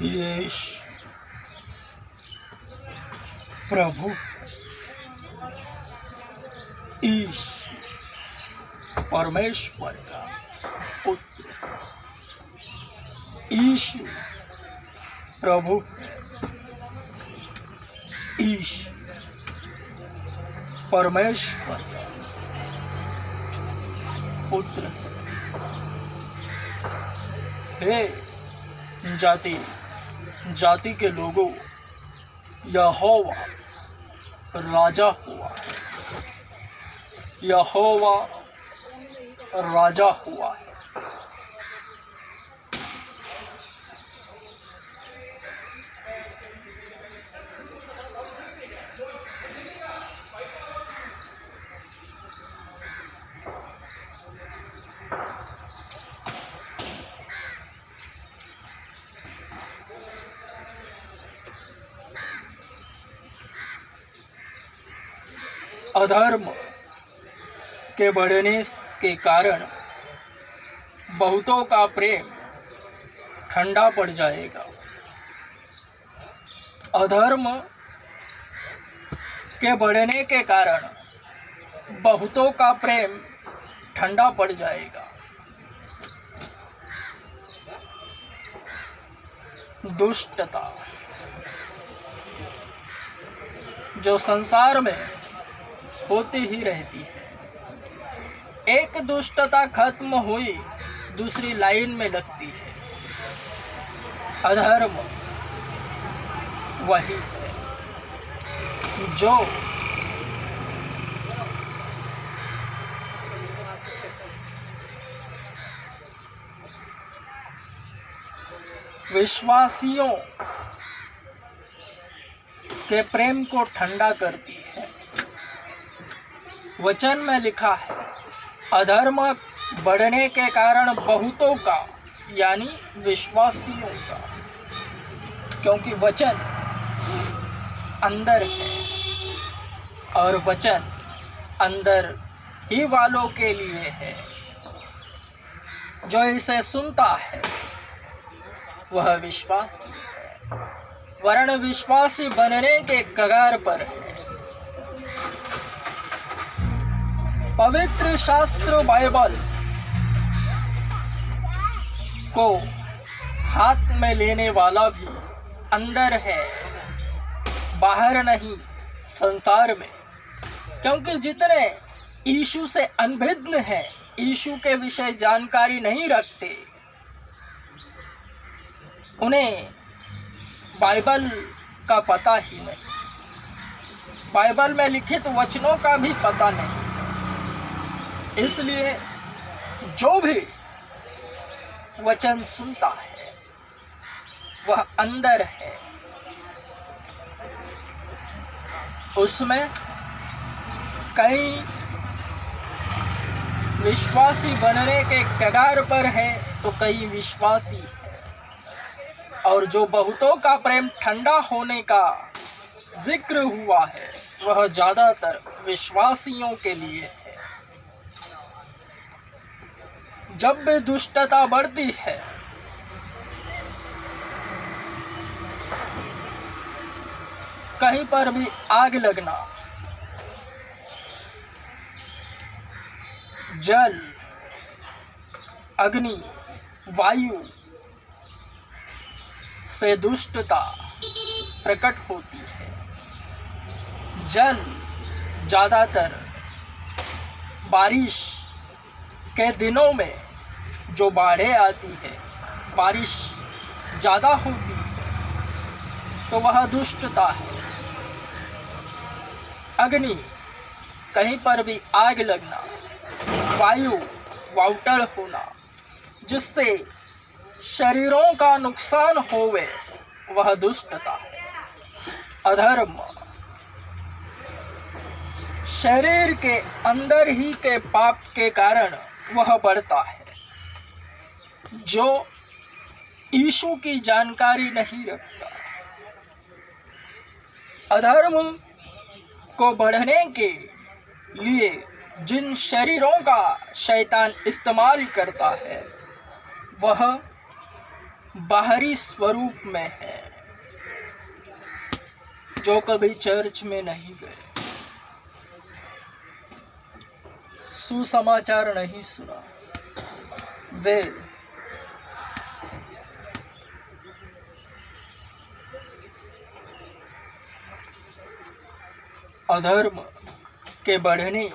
ईश प्रभु ईश परमेश्वर का पुत्र ईश प्रभु ईश परमेश्वर का पुत्र। हे जाति जाति के लोगों, यहोवा राजा हुआ है, यहोवा राजा हुआ है। अधर्म के बढ़ने के कारण बहुतों का प्रेम ठंडा पड़ जाएगा। अधर्म के बढ़ने के कारण बहुतों का प्रेम ठंडा पड़ जाएगा। दुष्टता जो संसार में होती ही रहती है, एक दुष्टता खत्म हुई दूसरी लाइन में लगती है। अधर्म वही है जो विश्वासियों के प्रेम को ठंडा करती है। वचन में लिखा है, अधर्म बढ़ने के कारण बहुतों का, यानी विश्वासियों का, क्योंकि वचन अंदर है और वचन अंदर ही वालों के लिए है। जो इसे सुनता है वह विश्वासी है, वर्ण विश्वासी बनने के कगार पर है। पवित्र शास्त्र बाइबल को हाथ में लेने वाला भी अंदर है, बाहर नहीं, संसार में। क्योंकि जितने यीशु से अनभिज्ञ हैं, यीशु के विषय जानकारी नहीं रखते, उन्हें बाइबल का पता ही नहीं, बाइबल में लिखित वचनों का भी पता नहीं। इसलिए जो भी वचन सुनता है वह अंदर है, उसमें कई विश्वासी बनने के कगार पर है तो कई विश्वासी है। और जो बहुतों का प्रेम ठंडा होने का जिक्र हुआ है वह ज़्यादातर विश्वासियों के लिए है। जब भी दुष्टता बढ़ती है, कहीं पर भी आग लगना, जल, अग्नि, वायु से दुष्टता प्रकट होती है। जल ज़्यादातर बारिश के दिनों में जो बाढ़ें आती है, बारिश ज़्यादा होती है तो वह दुष्टता है। अग्नि, कहीं पर भी आग लगना, वायु, वाउटल होना, जिससे शरीरों का नुकसान होवे, वह दुष्टता है। अधर्म शरीर के अंदर ही के पाप के कारण वह बढ़ता है। जो यीशु की जानकारी नहीं रखता, अधर्म को बढ़ने के लिए जिन शरीरों का शैतान इस्तेमाल करता है वह बाहरी स्वरूप में है, जो कभी चर्च में नहीं गए, सुसमाचार नहीं सुना, वे अधर्म के बढ़ने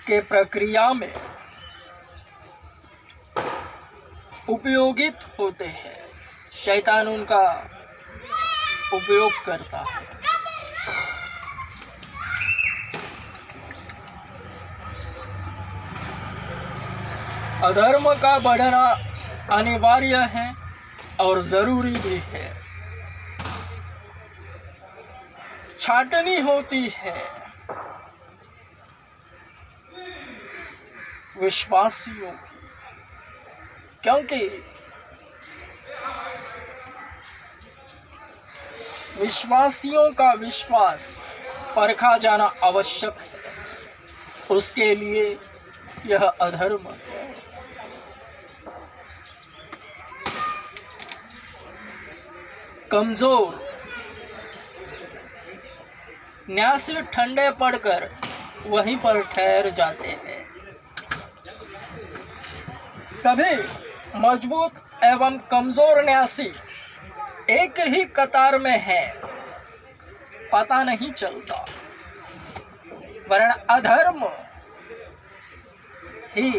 के प्रक्रिया में उपयोगित होते हैं। शैतान उनका उपयोग करता है। अधर्म का बढ़ना अनिवार्य है और जरूरी भी है। छाटनी होती है विश्वासियों की, क्योंकि विश्वासियों का विश्वास परखा जाना आवश्यक है। उसके लिए यह अधर्म है। कमजोर न्यासी ठंडे पड़कर वहीं पर ठहर जाते हैं। सभी मजबूत एवं कमजोर न्यासी एक ही कतार में है, पता नहीं चलता, वरन अधर्म ही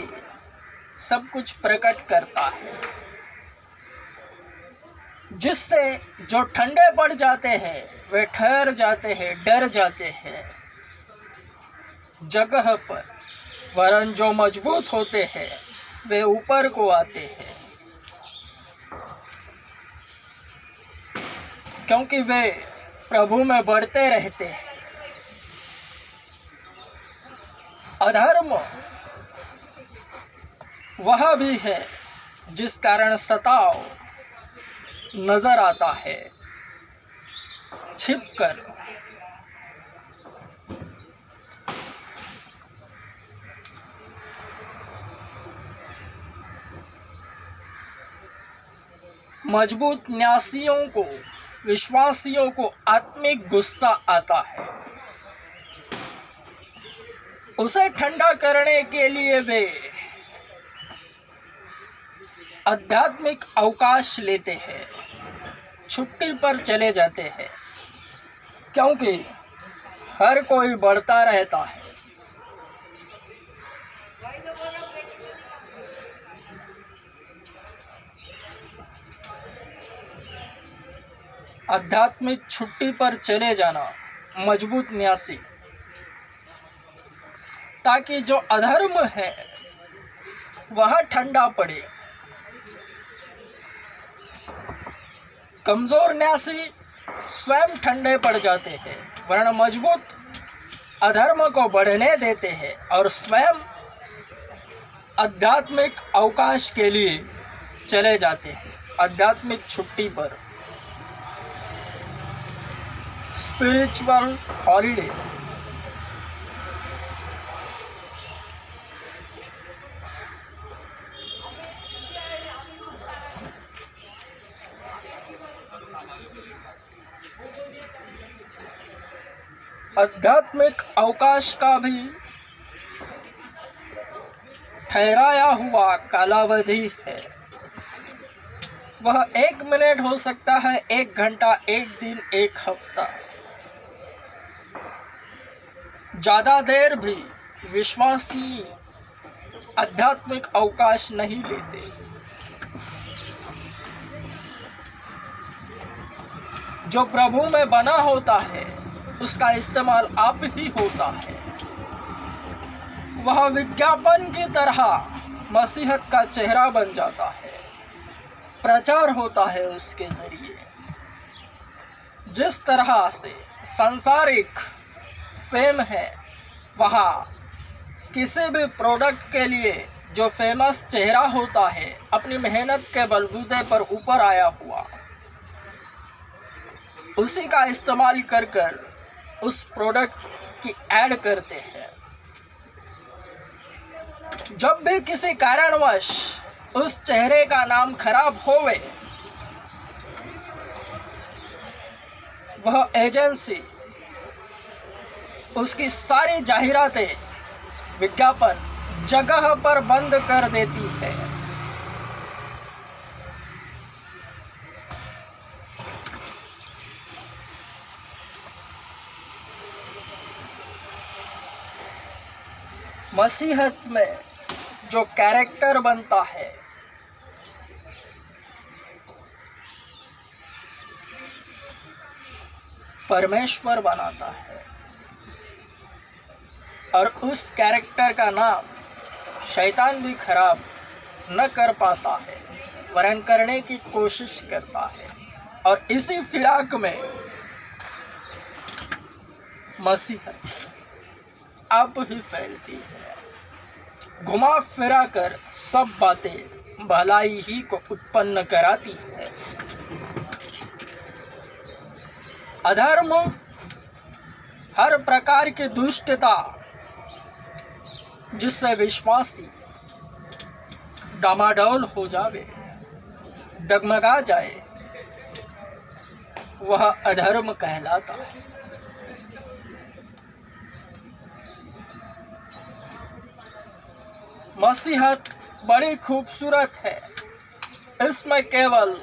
सब कुछ प्रकट करता है, जिससे जो ठंडे पड़ जाते हैं वे ठहर जाते हैं, डर जाते हैं जगह पर, वरन जो मजबूत होते हैं वे ऊपर को आते हैं, क्योंकि वे प्रभु में बढ़ते रहते हैं। अधर्म वह भी है जिस कारण सताव नजर आता है छिपकर। मजबूत न्यासियों को, विश्वासियों को आत्मिक गुस्सा आता है। उसे ठंडा करने के लिए वे आध्यात्मिक अवकाश लेते हैं, छुट्टी पर चले जाते हैं, क्योंकि हर कोई बढ़ता रहता है। आध्यात्मिक छुट्टी पर चले जाना मजबूत न्यासी, ताकि जो अधर्म है वह ठंडा पड़े। कमजोर न्यासी स्वयं ठंडे पड़ जाते हैं, वरना मजबूत अधर्म को बढ़ने देते हैं और स्वयं आध्यात्मिक अवकाश के लिए चले जाते हैं, आध्यात्मिक छुट्टी पर, स्पिरिचुअल हॉलिडे। आध्यात्मिक अवकाश का भी ठहराया हुआ कालावधि है। वह 1 मिनट हो सकता है, 1 घंटा, 1 दिन, 1 हफ्ता। ज़्यादा देर भी विश्वासी आध्यात्मिक अवकाश नहीं लेते। जो प्रभु में बना होता है उसका इस्तेमाल आप ही होता है। वह विज्ञापन की तरह मसीहत का चेहरा बन जाता है, प्रचार होता है उसके जरिए। जिस तरह से सांसारिक फेम है, वहाँ किसी भी प्रोडक्ट के लिए जो फेमस चेहरा होता है, अपनी मेहनत के बलबूते पर ऊपर आया हुआ, उसी का इस्तेमाल कर कर उस प्रोडक्ट की ऐड करते हैं। जब भी किसी कारणवश उस चेहरे का नाम खराब होवे, वह एजेंसी उसकी सारी जाहिरातें, विज्ञापन जगह पर बंद कर देती है। मसीहत में जो कैरेक्टर बनता है, परमेश्वर बनाता है, और उस कैरेक्टर का नाम शैतान भी खराब न कर पाता है, वरन करने की कोशिश करता है। और इसी फिराक में मसीहत अब ही फैलती है, घुमा फिरा कर सब बातें भलाई ही को उत्पन्न कराती है। अधर्म, हर प्रकार की दुष्टता जिससे विश्वासी डामाडोल हो जावे, डगमगा जाए, वह अधर्म कहलाता है। मसीहत बड़ी खूबसूरत है, इसमें केवल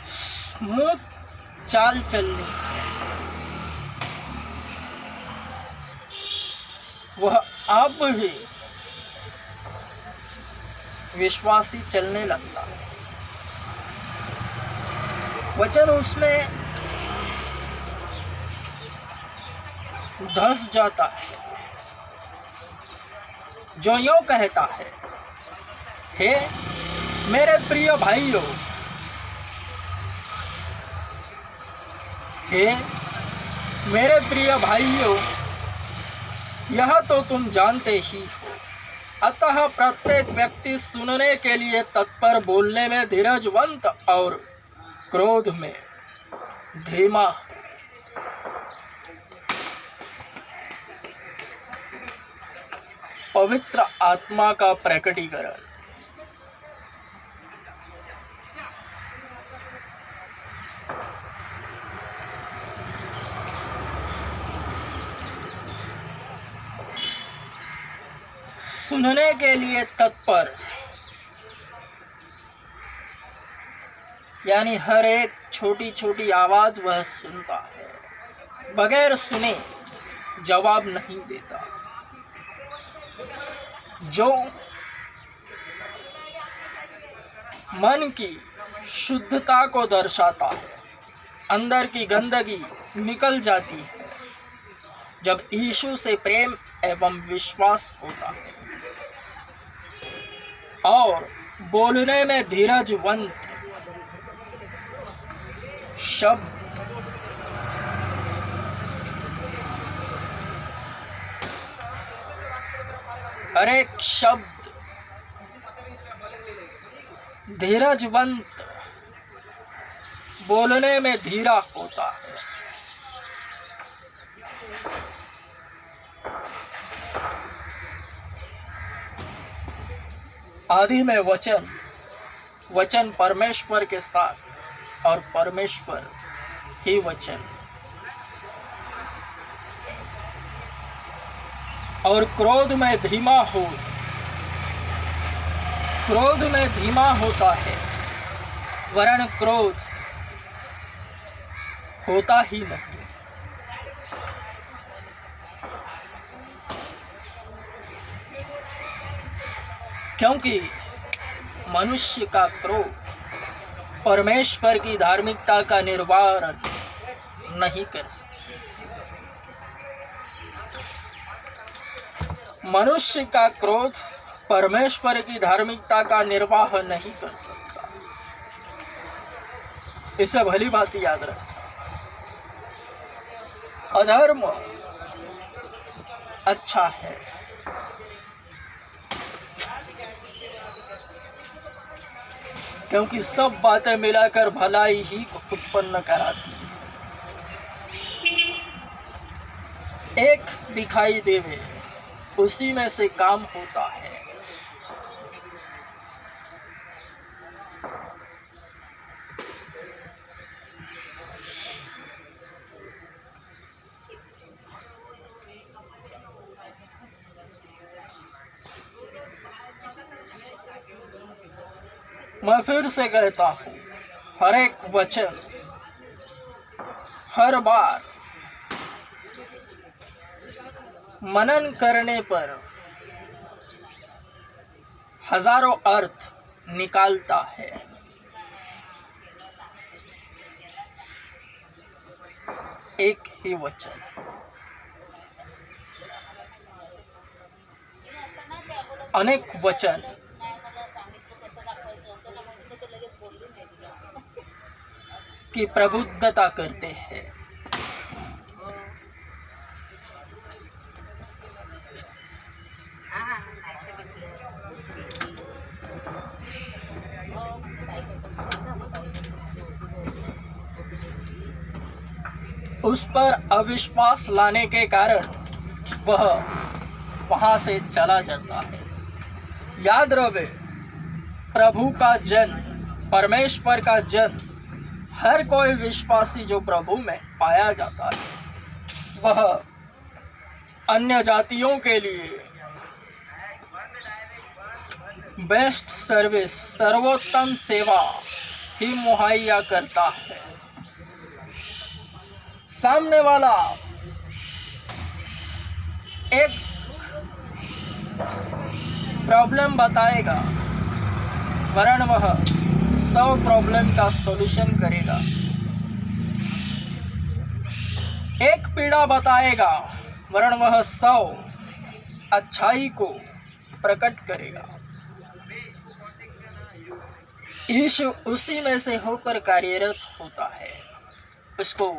स्मूथ चाल चलनी, वह आप ही विश्वासी चलने लगता है। वचन उसमें धस जाता है, जो यूं कहता है, हे मेरे प्रिय भाइयों, हे मेरे प्रिय भाइयों, यह तो तुम जानते ही हो। अतः प्रत्येक व्यक्ति सुनने के लिए तत्पर, बोलने में धीरजवंत और क्रोध में धीमा। पवित्र आत्मा का प्रकटीकरण। सुनने के लिए तत्पर, यानी हर एक छोटी छोटी आवाज वह सुनता है, बगैर सुने जवाब नहीं देता। जो मन की शुद्धता को दर्शाता है, अंदर की गंदगी निकल जाती है जब यीशु से प्रेम एवं विश्वास होता है, और बोलने में धीरजवंत शब्द, हर एक शब्द धीरजवंत, बोलने में धीरा होता है। आदि में वचन, वचन परमेश्वर के साथ और परमेश्वर ही वचन। और क्रोध में धीमा हो, क्रोध में धीमा होता है, वरन क्रोध होता ही नहीं। क्योंकि मनुष्य का क्रोध परमेश्वर की धार्मिकता का निर्वाण नहीं कर सकता। मनुष्य का क्रोध परमेश्वर की धार्मिकता का निर्वाह नहीं कर सकता। इसे भली भांति याद रखना। अधर्म अच्छा है, क्योंकि सब बातें मिलाकर भलाई ही को उत्पन्न कराती है। एक दिखाई देवे, उसी में से काम होता है। मैं फिर से कहता हूँ, हर एक वचन, हर बार मनन करने पर हजारों अर्थ निकालता है। एक ही वचन। अनेक वचन की प्रबुद्धता करते हैं। उस पर अविश्वास लाने के कारण वह वहां से चला जाता है। याद रहे, प्रभु का जन, परमेश्वर का जन, हर कोई विश्वासी जो प्रभु में पाया जाता है, वह अन्य जातियों के लिए बेस्ट सर्विस, सर्वोत्तम सेवा ही मुहैया करता है। सामने वाला एक प्रॉब्लम बताएगा, वरन वह 100 प्रॉब्लम का सॉल्यूशन करेगा। एक पीड़ा बताएगा, वरन वह 100 अच्छाई को प्रकट करेगा। यीशु उसी में से होकर कार्यरत होता है। उसको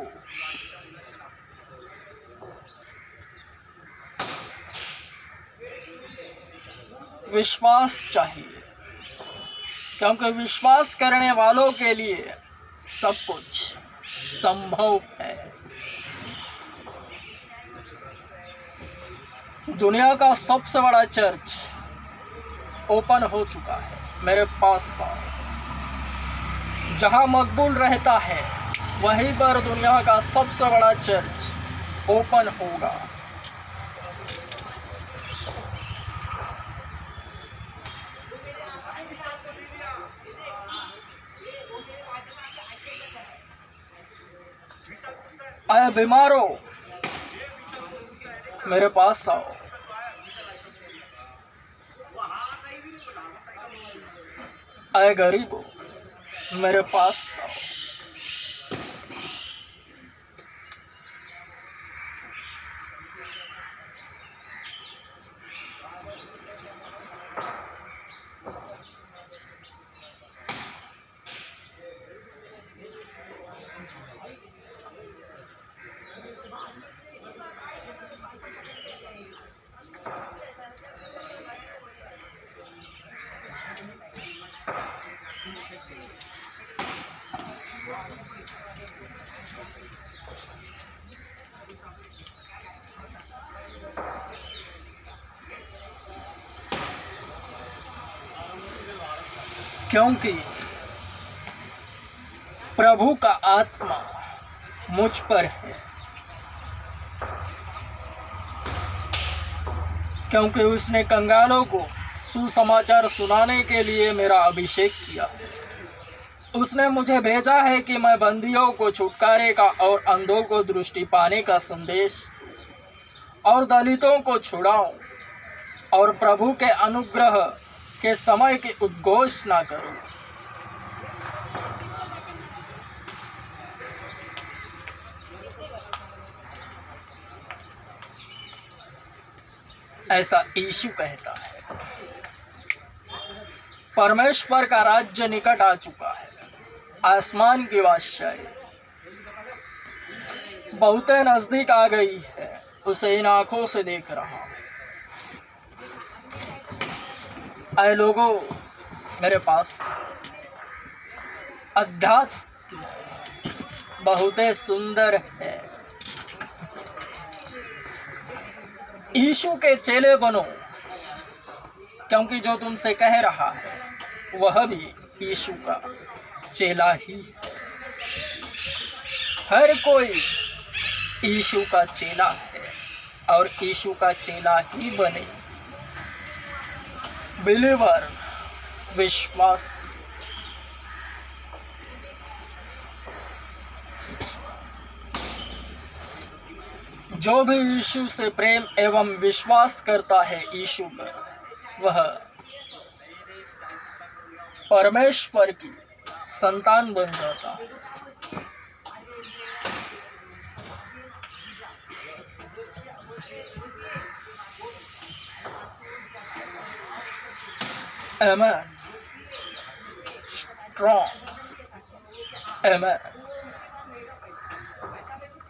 विश्वास चाहिए, क्योंकि विश्वास करने वालों के लिए सब कुछ संभव है। दुनिया का सबसे बड़ा चर्च ओपन हो चुका है मेरे पास। जहां मकबूल रहता है, वहीं पर दुनिया का सबसे बड़ा चर्च ओपन होगा। आए बीमारों, मेरे पास आओ। आए गरीबों, मेरे पास आओ। क्योंकि प्रभु का आत्मा मुझ पर है, क्योंकि उसने कंगालों को सुसमाचार सुनाने के लिए मेरा अभिषेक किया। उसने मुझे भेजा है कि मैं बंदियों को छुटकारे का और अंधों को दृष्टि पाने का संदेश और दलितों को छुड़ाऊं और प्रभु के अनुग्रह के समय की उद्घोषणा करूं। ऐसा यीशु कहता है। परमेश्वर का राज्य निकट आ चुका है, आसमान की बादशाही बहुत नजदीक आ गई है, उसे इन आंखों से देख रहा हूं। ऐ लोगों, मेरे पास अध्यात्म बहुत सुंदर है। यीशु के चेले बनो, क्योंकि जो तुमसे कह रहा है वह भी यीशु का चेला ही है। हर कोई यीशु का चेला है और यीशु का चेला ही बने। बिलीवर, विश्वास। जो भी यीशु से प्रेम एवं विश्वास करता है यीशु पर, वह परमेश्वर की संतान बन जाता है। Amen. Strong. Amen.